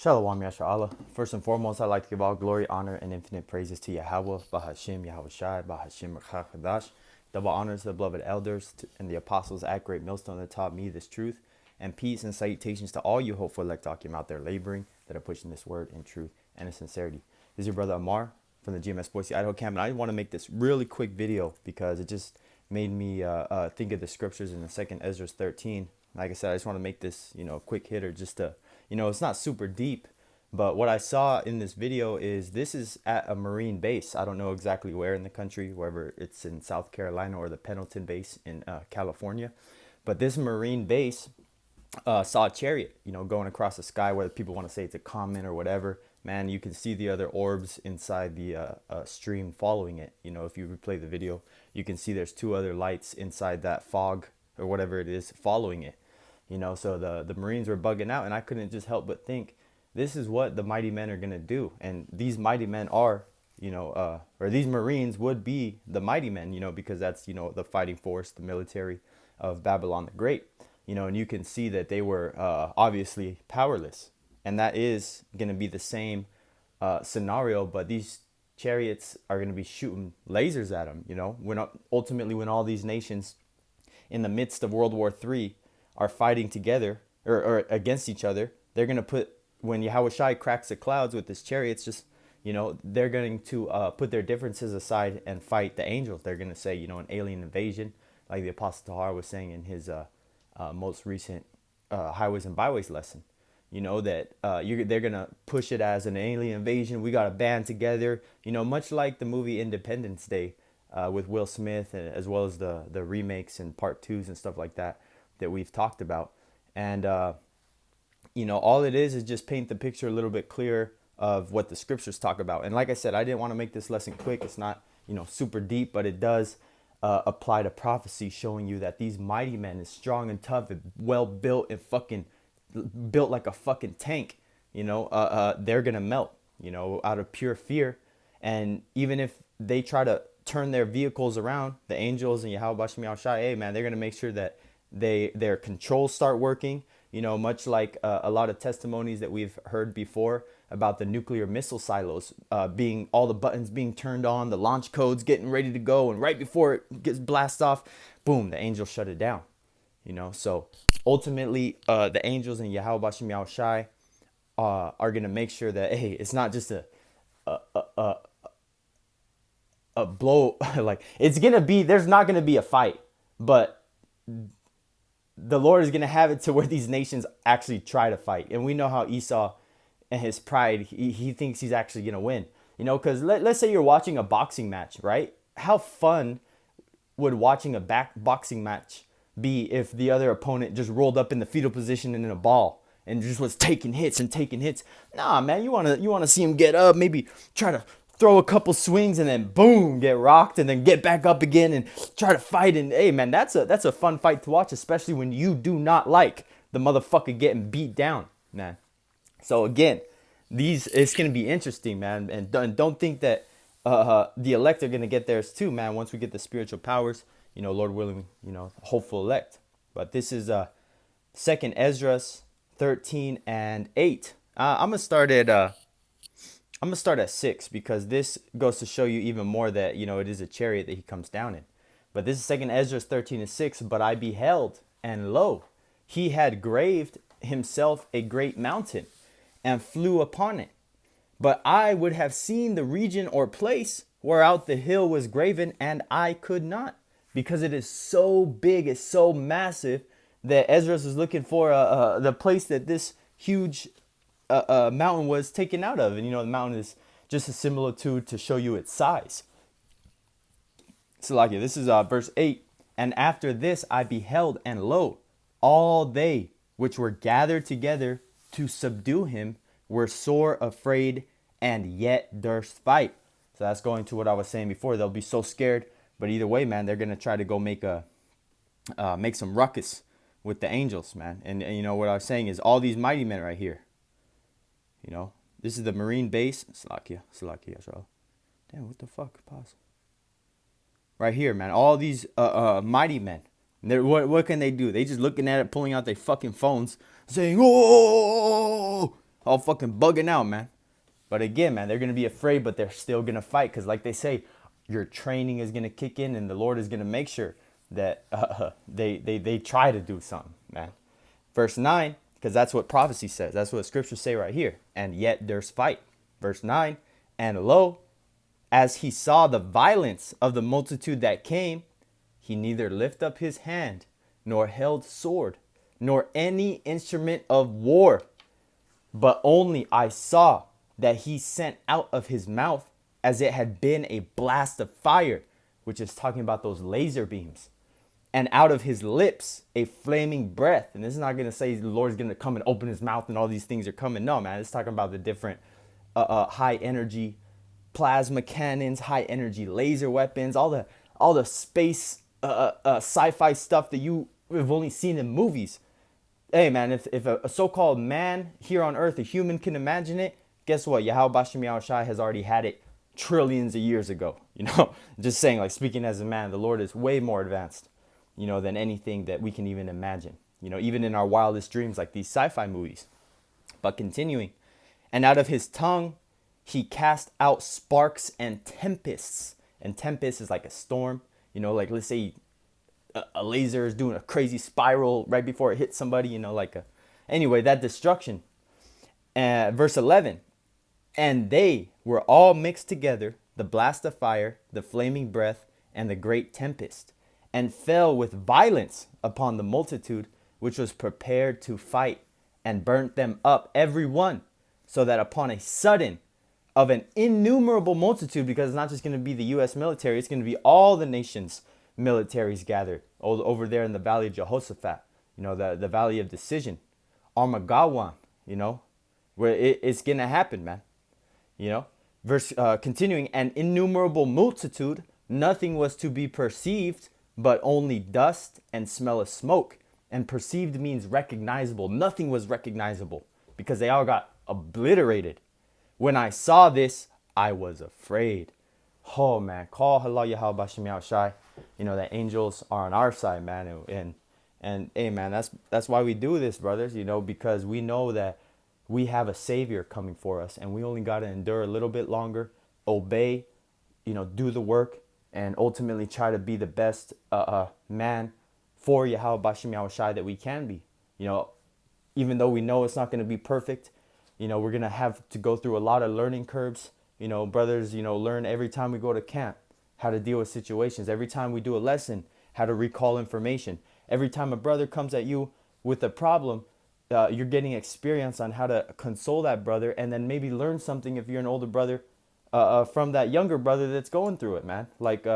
Shalawam, Yahawah. First and foremost, I'd like to give all glory, honor, and infinite praises to Yahawah, Bahasham, Yahawashi, Bahasham, Qadash. Double honors to the beloved elders and the apostles at Great Millstone that taught me this truth. And peace and salutations to all you hopeful elect Akim out there laboring that are pushing this word in truth and in sincerity. This is your brother Amar from the GMS Boise, Idaho camp. And I want to make this really quick video because it just made me think of the scriptures in the 2nd Ezra 13. Like I said, I just want to make this, quick hitter just to, it's not super deep, but what I saw in this video is this is at a Marine base. I don't know exactly where in the country, wherever it's in South Carolina or the Pendleton base in California. But this Marine base saw a chariot, going across the sky, whether people want to say it's a comet or whatever. Man, you can see the other orbs inside the stream following it. If you replay the video, you can see there's two other lights inside that fog or whatever it is following it. So the Marines were bugging out, and I couldn't just help but think, this is what the mighty men are going to do. And these mighty men are, or these Marines would be the mighty men, because that's, the fighting force, the military of Babylon the Great, and you can see that they were obviously powerless. And that is going to be the same scenario, but these chariots are going to be shooting lasers at them, when all these nations in the midst of World War III are fighting together or against each other, they're going to put, when Yahawashi cracks the clouds with his chariots, just, they're going to put their differences aside and fight the angels. They're going to say, an alien invasion, like the Apostle Tahar was saying in his most recent Highways and Byways lesson, that they're going to push it as an alien invasion. We got to band together, much like the movie Independence Day with Will Smith, as well as the remakes and part 2s and stuff like that we've talked about. And all it is just paint the picture a little bit clearer of what the scriptures talk about. And like I said, I didn't want to make this lesson quick. It's not super deep, but it does apply to prophecy, showing you that these mighty men is strong and tough and well built and fucking built like a fucking tank. They're gonna melt out of pure fear. And even if they try to turn their vehicles around, the angels and Yahawashi, hey man, they're gonna make sure that their controls start working, much like a lot of testimonies that we've heard before about the nuclear missile silos, being all the buttons being turned on, the launch codes getting ready to go, and right before it gets blasted off, boom, the angels shut it down. So ultimately the angels and Yahawashi are gonna make sure that, hey, it's not just a blow like it's gonna be, there's not gonna be a fight, but the Lord is going to have it to where these nations actually try to fight. And we know how Esau and his pride, he thinks he's actually going to win. Because let's say you're watching a boxing match, right? How fun would watching a boxing match be if the other opponent just rolled up in the fetal position and in a ball and just was taking hits and taking hits? Nah, man, you want to see him get up, maybe try to throw a couple swings and then boom, get rocked and then get back up again and try to fight. And hey man, that's a fun fight to watch, especially when you do not like the motherfucker getting beat down, man. So again, it's gonna be interesting, man. And don't think that the elect are gonna get theirs too, man. Once we get the spiritual powers, Lord willing, hopeful elect. But this is 2nd Ezra 13 and 8. I'm gonna start at 6 because this goes to show you even more that, it is a chariot that he comes down in. But this is 2nd Ezra 13 and 6. But I beheld, and lo, he had graved himself a great mountain and flew upon it. But I would have seen the region or place whereout the hill was graven, and I could not, because it is so big, it's so massive, that Ezra is looking for the place that this huge mountain was taken out of. And the mountain is just a similitude to show you its size. So like this is verse 8. And after this I beheld, and lo, all they which were gathered together to subdue him were sore afraid, and yet durst fight. So that's going to what I was saying before. They'll be so scared, but either way, man, they're gonna try to go make some ruckus with the angels, man. And what I was saying is all these mighty men right here. This is the Marine base. Slakia. Damn, what the fuck? Pause. Right here, man. All these mighty men. What can they do? They just looking at it, pulling out their fucking phones, saying, "Oh, all fucking bugging out, man. But again, man, they're going to be afraid, but they're still going to fight. Because like they say, your training is going to kick in and the Lord is going to make sure that they try to do something, man. Verse 9, because that's what prophecy says. That's what scriptures say right here. And yet there's fight. Verse 9, and lo, as he saw the violence of the multitude that came, he neither lift up his hand, nor held sword, nor any instrument of war. But only I saw that he sent out of his mouth as it had been a blast of fire, which is talking about those laser beams. And out of his lips, a flaming breath. And this is not going to say the Lord's going to come and open his mouth and all these things are coming. No, man, it's talking about the different high energy plasma cannons, high energy laser weapons, all the space sci-fi stuff that you have only seen in movies. Hey, man, if a so-called man here on earth, a human, can imagine it, guess what? Yahawashi has already had it trillions of years ago. Just saying, like, speaking as a man, the Lord is way more advanced, than anything that we can even imagine, even in our wildest dreams, like these sci-fi movies. But continuing, and out of his tongue, he cast out sparks and tempests. And tempest is like a storm, like let's say a laser is doing a crazy spiral right before it hits somebody, anyway, that destruction. Verse 11, and they were all mixed together, the blast of fire, the flaming breath, and the great tempest, and fell with violence upon the multitude, which was prepared to fight, and burnt them up every one, so that upon a sudden of an innumerable multitude, because it's not just going to be the U.S. military, it's going to be all the nations' militaries gathered over there in the valley of Jehoshaphat, the valley of decision, Armageddon, where it's going to happen, man. Verse continuing, an innumerable multitude, nothing was to be perceived, but only dust and smell of smoke. And perceived means recognizable. Nothing was recognizable because they all got obliterated. When I saw this, I was afraid. Oh, man. Call Halal Yahawashi. That angels are on our side, man. And hey, man, that's why we do this, brothers, because we know that we have a savior coming for us, and we only got to endure a little bit longer, obey, do the work, and ultimately try to be the best man for Yahawashi that we can be. Even though we know it's not going to be perfect, we're going to have to go through a lot of learning curves. Brothers, learn every time we go to camp how to deal with situations. Every time we do a lesson, how to recall information. Every time a brother comes at you with a problem, you're getting experience on how to console that brother, and then maybe learn something if you're an older brother from that younger brother that's going through it, man. Like